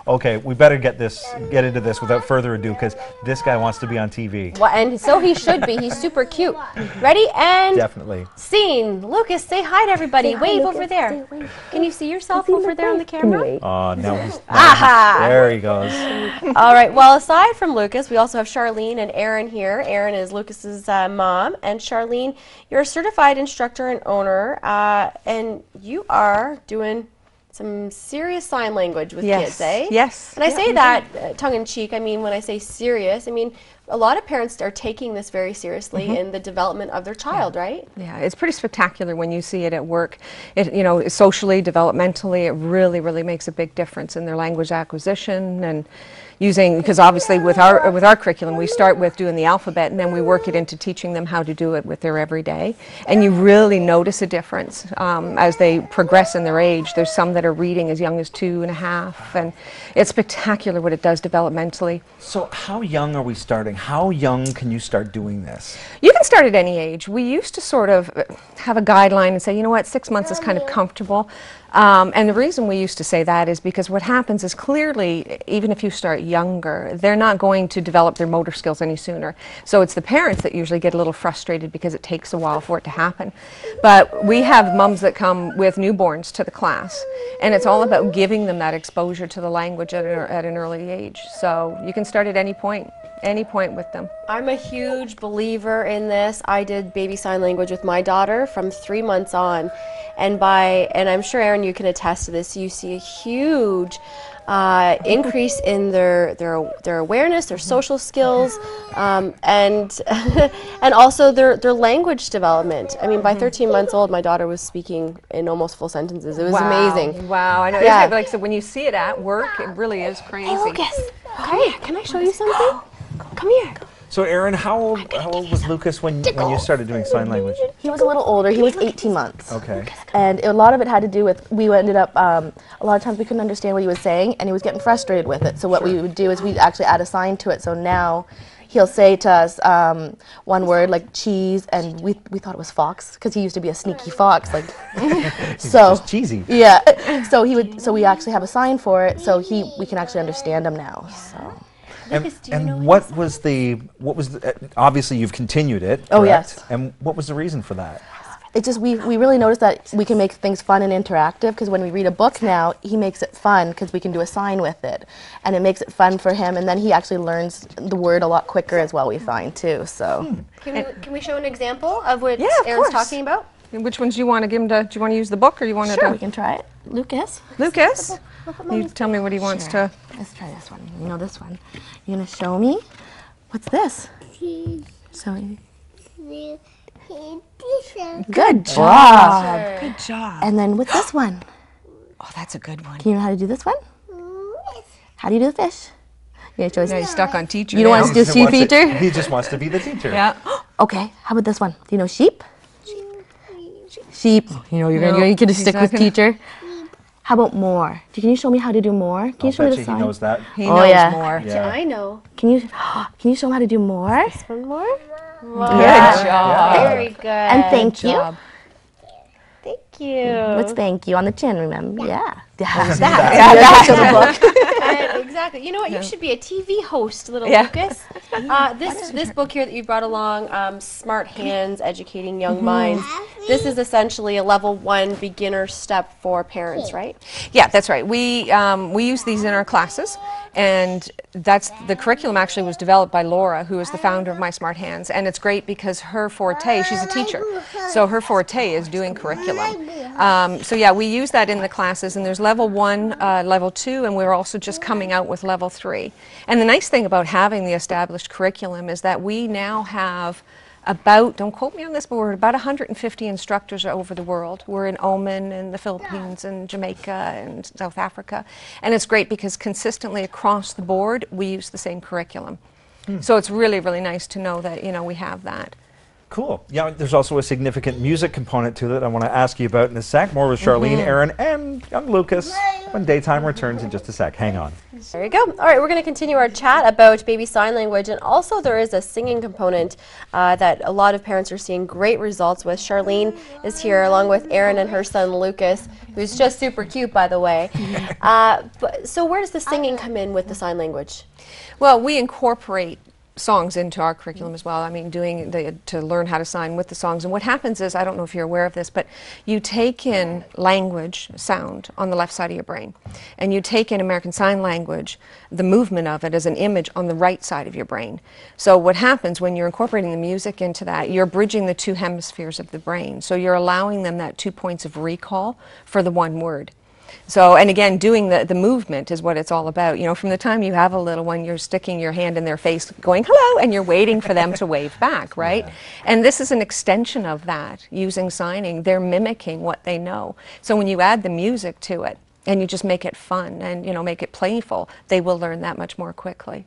Okay, we better get into this without further ado, because this guy wants to be on TV. Well, and so he should be. He's super cute. Ready? And Definitely. scene. Lucas, say hi to everybody. Say hi, Wave Lucas. over there. Say wave. Can you see yourself over there on the camera? Oh, now he's... Aha! There he goes. All right. Well, aside from Lucas, we also have Charlene and Erin here. Erin is Lucas's mom, and Charlene, you're a certified instructor and owner, and you are doing some serious sign language with kids, eh? Yes. And I say that tongue-in-cheek. I mean, when I say serious, I mean a lot of parents are taking this very seriously in the development of their child, right? Yeah, it's pretty spectacular when you see it at work. It, you know, socially, developmentally, it really, really makes a big difference in their language acquisition and using, because obviously with our curriculum, we start with doing the alphabet and then we work it into teaching them how to do it with their everyday. And you really notice a difference as they progress in their age. There's some that are reading as young as 2.5, and it's spectacular what it does developmentally. So how young are we starting? How young can you start doing this? You can start at any age. We used to sort of have a guideline and say, you know what, 6 months is kind of comfortable. And the reason we used to say that is because what happens is clearly, even if you start younger, they're not going to develop their motor skills any sooner. So it's the parents that usually get a little frustrated because it takes a while for it to happen. But we have mums that come with newborns to the class, and it's all about giving them that exposure to the language at an early age. So you can start at any point with them. I'm a huge believer in this. I did baby sign language with my daughter from 3 months on, and I'm sure Erin, you can attest to this. You see a huge increase in their awareness, their social skills, and and also their language development. I mean, by 13 months old, my daughter was speaking in almost full sentences. It was amazing. Wow, I know. Yeah. Like, so when you see it at work, it really is crazy. Hey, Lucas, come here. Can I show you something? Come here. So Erin, how old was Lucas when you started doing sign language? He was a little older. He was 18 months. Okay. And a lot of it had to do with, we ended up, a lot of times we couldn't understand what he was saying, and he was getting frustrated with it. So what we would do is we'd actually add a sign to it. So now he'll say to us one word like cheese, and we thought it was fox, because he used to be a sneaky fox. Like, so just cheesy. Yeah. So we actually have a sign for it, so we can actually understand him now. So. And what was the obviously you've continued it, correct? Oh, yes. And what was the reason for that? It's just we really noticed that we can make things fun and interactive, because when we read a book now, he makes it fun because we can do a sign with it, and it makes it fun for him, and then he actually learns the word a lot quicker as well, we find too. So Can we show an example of what Yeah, of Erin's course. talking about? And which ones do you want to give him to? Do you want to use the book, or you want sure, we to? can try it. Lucas, Lucas, you tell me what he wants to. let's try this one. You know this one. You're gonna show me. What's this? So. Good job. Good job. And then what's this one? Oh, that's a good one. Can you know how to do this one? How do you do the fish? Yeah, Now you're stuck on teacher. You don't want to do sheep teacher? He just wants to be the teacher. Yeah. Okay, how about this one? Do you know sheep? Sheep. You know, you're gonna he's stick not with gonna- teacher. How about more? Can you show me how to do more? Can you show me the he sign? knows that. He Oh, knows yeah. more. Yeah. I know. Can you show him how to do more? One more. Good job. Very good. And thank you. job. Thank you. What's thank you on the chin? Remember? Yeah. Exactly. You know what? You should be a TV host, little Yeah. Lucas. This book here that you brought along, Smart Hands, Educating Young Minds. This is essentially a level 1 beginner step for parents, right? Yeah, that's right. We use these in our classes, and that's the curriculum. Actually, was developed by Laura, who is the founder of My Smart Hands, and it's great because her forte. She's a teacher, so her forte is doing curriculum. So yeah, we use that in the classes, and there's level 1, level 2, and we're also just coming out with level 3. And the nice thing about having the established curriculum is that we now have about, don't quote me on this, but we're about 150 instructors over the world. We're in Oman and the Philippines and Jamaica and South Africa. And it's great because consistently across the board, we use the same curriculum. So it's really, really nice to know that, you know, we have that. Cool. Yeah, there's also a significant music component to that I want to ask you about in a sec. More with Charlene, Erin, and young Lucas when daytime returns in just a sec. Hang on. There you go. All right, we're going to continue our chat about baby sign language, and also there is a singing component that a lot of parents are seeing great results with. Charlene is here along with Erin and her son Lucas, who's just super cute, by the way. So where does the singing come in with the sign language? Well, we incorporate songs into our curriculum as well. I mean, to learn how to sign with the songs. And what happens is, I don't know if you're aware of this, but you take in language, sound, on the left side of your brain. And you take in American Sign Language, the movement of it as an image on the right side of your brain. So what happens when you're incorporating the music into that, you're bridging the two hemispheres of the brain. So you're allowing them that 2 points of recall for the one word. So, and again, doing the movement is what it's all about. You know, from the time you have a little one, you're sticking your hand in their face going, hello, and you're waiting for them to wave back, right? Yeah. And this is an extension of that, using signing. They're mimicking what they know. So when you add the music to it, and you just make it fun and, you know, make it playful, they will learn that much more quickly.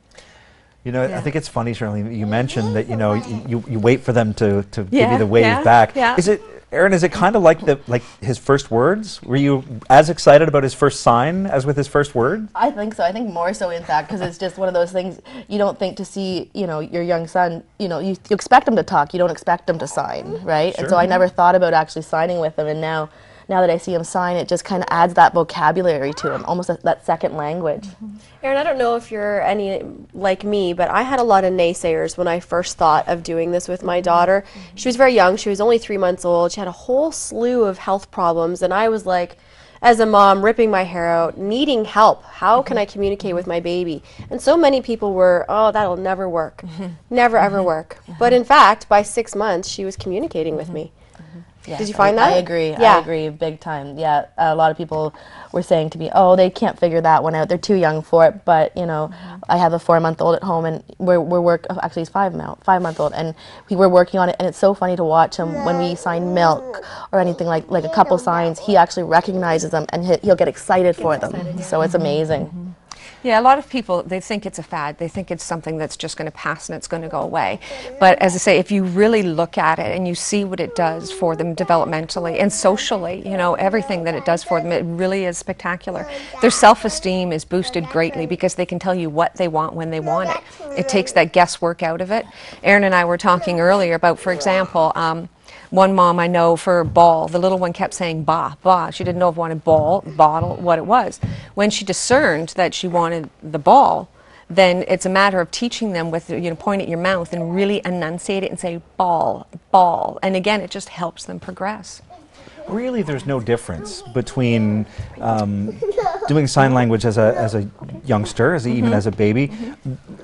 You know, I think it's funny, Charlene, you mentioned that, you know, you wait for them to give you the wave back. Yeah. Is it, Erin, is it kind of like his first words? Were you as excited about his first sign as with his first word? I think so. I think more so, in fact, because it's just one of those things you don't think to see, you know, your young son, you know, you expect him to talk, you don't expect him to sign, right? Sure. And so I never thought about actually signing with him, and now that I see him sign, it just kind of adds that vocabulary to him, almost that second language. Erin, I don't know if you're any like me, but I had a lot of naysayers when I first thought of doing this with my daughter. She was very young. She was only 3 months old. She had a whole slew of health problems, and I was like, as a mom, ripping my hair out, needing help. How can I communicate with my baby? And so many people were, oh, that'll never work. Never, ever work. But in fact, by 6 months, she was communicating with me. Yeah, did you find that? I agree. Yeah. I agree big time. Yeah, a lot of people were saying to me, "Oh, they can't figure that one out. They're too young for it." But you know, I have a 4-month-old at home, and actually he's 5-month-old, and we were working on it. And it's so funny to watch him when we sign milk or anything like a couple signs. He actually recognizes them, and he'll get excited for them. So it's amazing. Yeah, a lot of people, they think it's a fad. They think it's something that's just going to pass and it's going to go away. But as I say, if you really look at it and you see what it does for them developmentally and socially, you know, everything that it does for them, it really is spectacular. Their self-esteem is boosted greatly because they can tell you what they want when they want it. It takes that guesswork out of it. Erin and I were talking earlier about, for example, one mom I know for ball, the little one kept saying ba, ba. She didn't know if it wanted ball, bottle, what it was. When she discerned that she wanted the ball, then it's a matter of teaching them with, you know, point at your mouth and really enunciate it and say ball, ball. And again, it just helps them progress. Really, there's no difference between doing sign language as a youngster, even as a baby.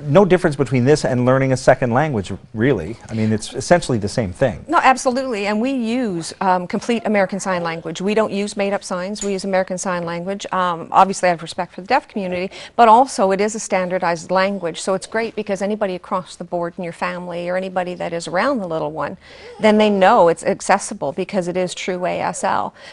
No difference between this and learning a second language, really. I mean, it's essentially the same thing. No, absolutely. And we use complete American Sign Language. We don't use made-up signs. We use American Sign Language. Obviously, I have respect for the deaf community, but also it is a standardized language. So it's great because anybody across the board in your family or anybody that is around the little one, then they know it's accessible because it is true ASL.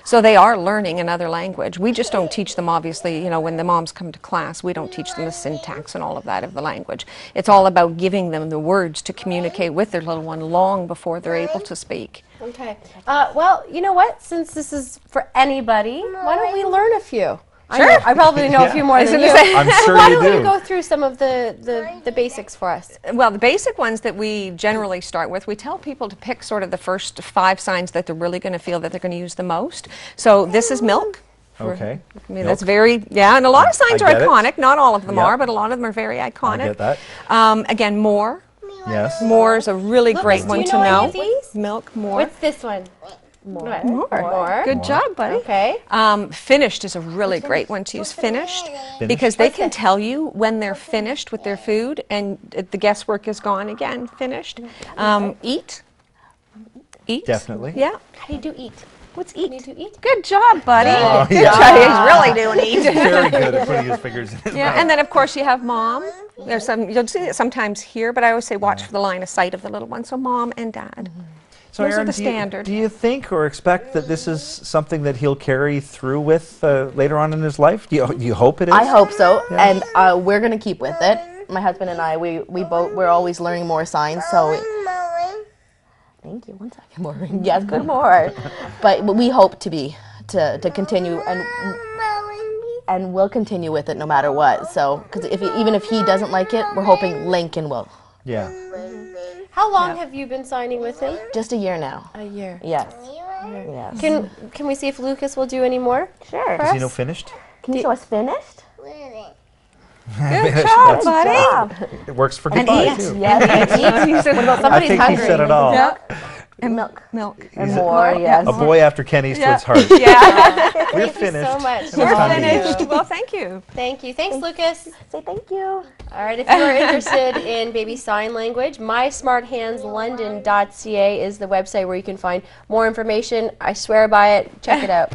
So they are learning another language. We just don't teach them, obviously, you know, when the moms come to class, we don't teach them the syntax and all of that of the language. It's all about giving them the words to communicate with their little one long before they're able to speak. Okay. Well, you know what? Since this is for anybody, why don't we learn a few? Sure. I probably know a few more than you. I'm sure Why you don't do. you go through some of the basics for us? Well, the basic ones that we generally start with, we tell people to pick sort of the first 5 signs that they're really going to feel that they're going to use the most. So this is milk. Okay. I mean, that's very, and a lot of signs are I get iconic. it. Not all of them Yep. are, but a lot of them are very iconic. I get that. Again, more. Yes. More is a really Lucas, great do one you to know any know. of these? Milk, more. What's this one? More. More. Good job, buddy. Okay. Finished is a really great one to use. Finished, because they can tell you when they're finished with their food, and the guesswork is gone again. Finished. Eat. Eat. Definitely. Yeah. How do you do eat? What's Can you eat? do eat? Good job, buddy. Oh, Good yeah. job. He's really doing eat. Very good at putting his fingers in his Yeah, mouth. and then of course you have mom. There's some, you'll see it sometimes here, but I always say watch for the line of sight of the little one. So mom and dad. So Those are Erin, the standard. Do you think or expect that this is something that he'll carry through with later on in his life? Do you hope it is? I hope so, and we're gonna keep with it. My husband and I, we're always learning more signs. So Thank you. 1 second more. Yes, good more. But we hope to continue and we'll continue with it no matter what. So, because even if he doesn't like it, we're hoping Lincoln will. Yeah. How long have you been signing with him? Just a year now. A year. Yes. Yes. Can we see if Lucas will do any more? Sure. Does he know finished? Can you show us finished? Good job, buddy. It works for goodbye, too. Yes. What about I somebody's think hungry? he said it all. Yeah. And milk. Milk. And more, yes. A boy after Ken Eastwood's heart. Yeah. We're Thank finished. you so much. We're Finished. Well, thank you. Thank you. Thanks, Lucas. Say thank you. All right, if you are interested in baby sign language, mysmarthandslondon.ca is the website where you can find more information. I swear by it. Check it out.